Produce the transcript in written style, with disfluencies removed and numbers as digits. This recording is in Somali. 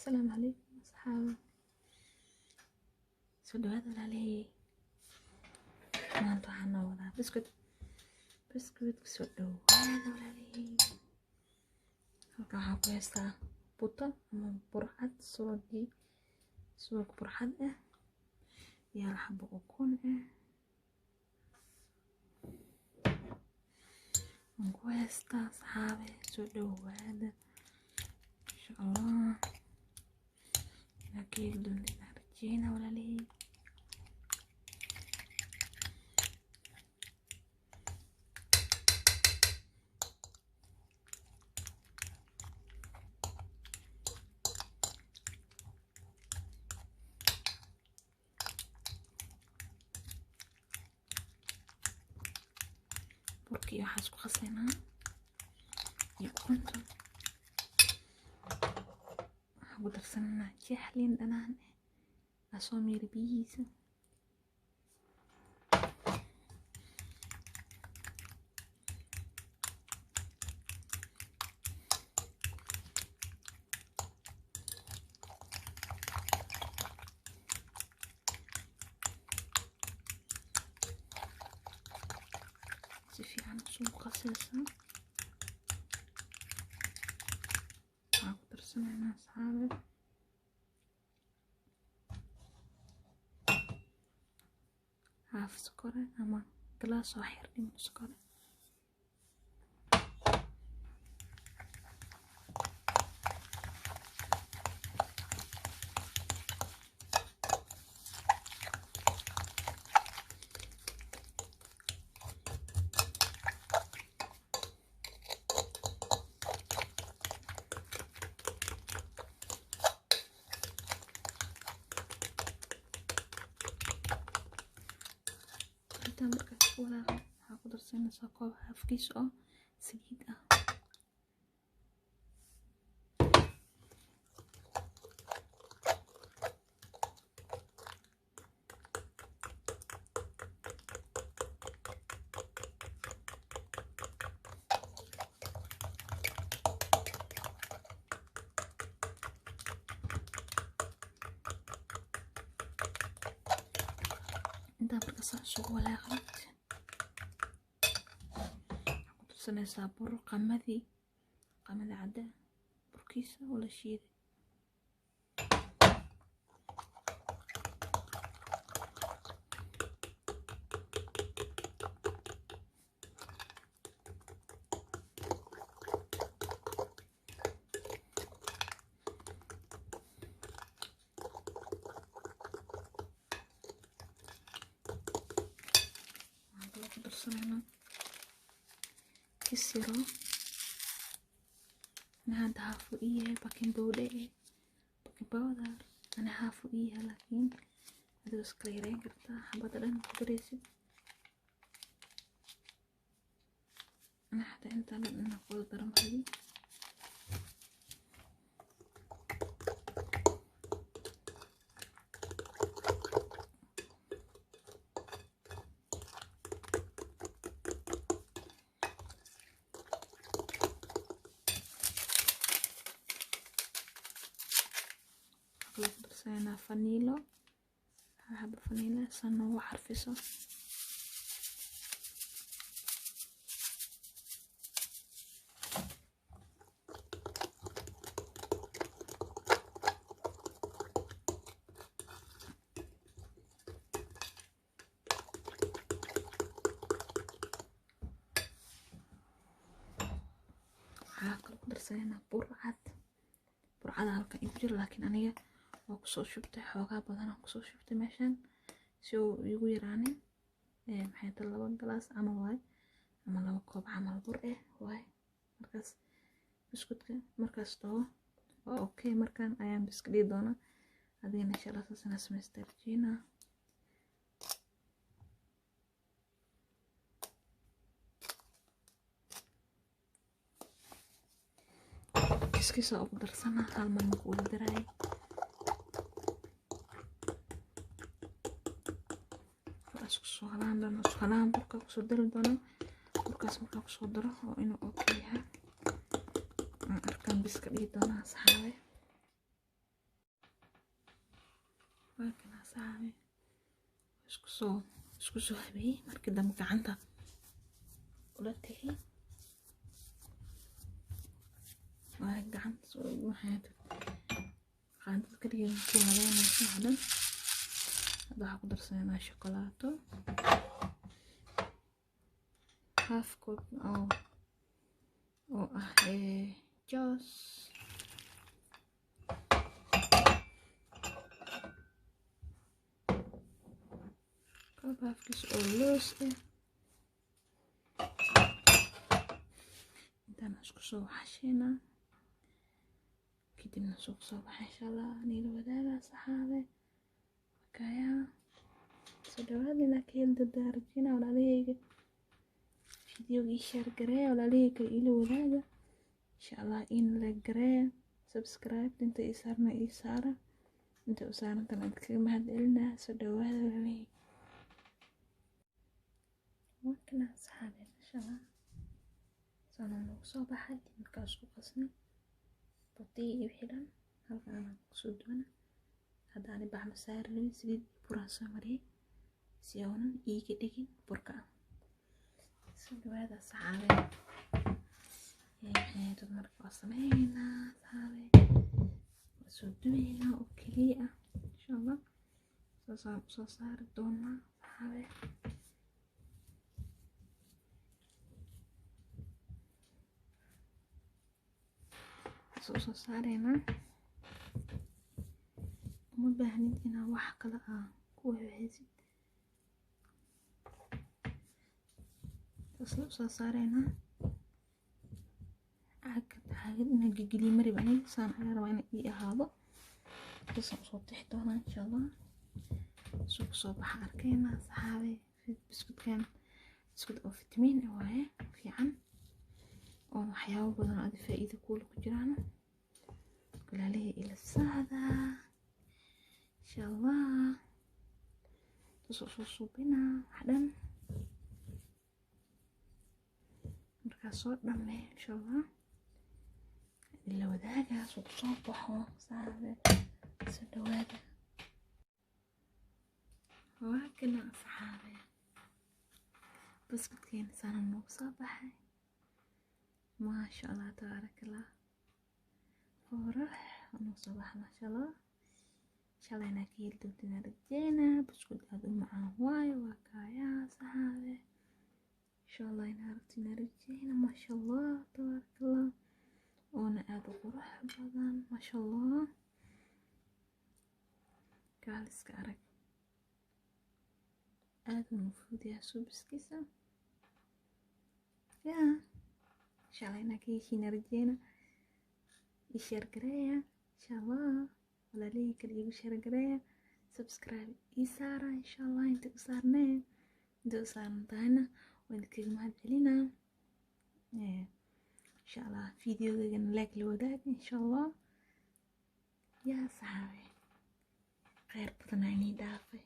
السلام عليكم أصحاب سو هذا عليه maanta waxaan noo wadaa biscuit soo dhawaada walaalihii halkan waxaan ku haystaa buto ama burcad subag burcad ah iyo hal xabo ukun ah waan ku haystaa asxaabe soo dhawaada insha allah laakiin dunida rajeyna walaalihii burkii waxaan isku qasaynaa iyo ukunta waxaan ku darsanaynaa jeex liin dhanaan asoo miiri biyihiisa si fiican usoo qasaysaa waxaan ku darsanaynaa asxaabe haaf sokore ama galaas oo xir dhiman sokore markaas walaaqa waxaa ku darsanaysaa koob xafkiis oo saliid ah intaa markaas isugu walaaqay waxaa ku darsanaysaa bur qamadi cadda burkiisa oo la shiiday ku darsanayna kisiro ana hadda haafu iyahay baking powder ana haafu iyahay laakiin adoo iska yareyn kartaa xabada dhan ku daraysid ana xataa intaan dhan ku daran hadi lagu darsanaa vanilo haba vanilo san ugu xarfiso waxaa kale ku darsanaa burcad halkan igu jiro laakiin aniga waa kusoo shubtay xoogaa badan aan kusoo shubtay meeshan si uu igu yaraanin maxay tahay 2 galaas camal waay ama 2 koob camal bur waay markaas biskutka markaas too waa okay markaan ayaan biska dhigi doonaa adigana insha Allah saasana samaystaa rajeyna biskiisa ugu darsanaa hal mar markuu la daraay soo halaan burka kusoo dari doonaa burkaas markaa kusoo daro oo inuu okay yahay aan arkaan biska dhigi doonaa asxaabe waa kana saabe isku soo habeeyey markii dambe gacanta ula tegay waa gacanta soo waxaad qaandada kaliya ku haleynaysa hadan hadda waxaa ku darsanaa shukulaato half cup oo ah Joss baafkiis oo loos intaan isku soo waxashayna kadibna suuq soo baxa insha allah niila wadaaga saxaabe wakaya soo dhawaad ina ka heli dardaarajina walaalahayga videoga ii share gareeya walaalahayga ila wadaaga insha allah in la gareeya subscribe inta ii saarna ii saara inta u saarantan aad kaga mahadcelinaa soo dhawaada walaalahayga وكنا أصحابي إن شاء الله صار نوصل بحد مركز قصني بطيء بحلم هل أنا مقصود وانا هذا أنا بعمل سعر لي سيد براسة مري سيونا يجي دقين بركة سيد هذا أصحابي يعني تمرك قصنينا أصحابي وسودوينا وكليئة إن شاء الله صار دونا أصحابي soo saarayna uma baahnid inaad wax kale ku waxaysid soo saarayna caagad inaan gigiliyo marib aniga saan ayaa rabaa inay ii ahaado kasoo soo tixi doonaa insha allah soo baxa arkayna saxaabe biskutkan biskut oo fitamiin waaye fiican oo waxyaabo badan aad faa'iido ku jiraan walaalihii ila saada insha allah soo suubina waxdhan markaa soo dhammee insha allah ila wadaaga soo baxo saade soo dhawaada waa kana asxaabe biskutkeena saan noogu soo baxay ما شاء الله تبارك الله وروح ونصبح ما شاء الله إن شاء الله هناك يلدوتنا رجينا بسكوت هذا معاه واي وكايا صحابي إن شاء الله هناك رجينا ما شاء الله تبارك الله وانا أدو روح بدن ما شاء الله كالس كارك أدو المفروض ياسو بسكيسة يا إن شاء الله إنك يشينا رجينا يشير قرايا إن شاء الله ولا ليك اللي يشير قرايا سبسكرايب يسارة إن شاء الله انت وصارنا انت وصارنا طاينا وانت مهد علينا إن شاء الله فيديو لقنا لايك لوداك إن شاء الله يا صحابي خير بطنعني دافي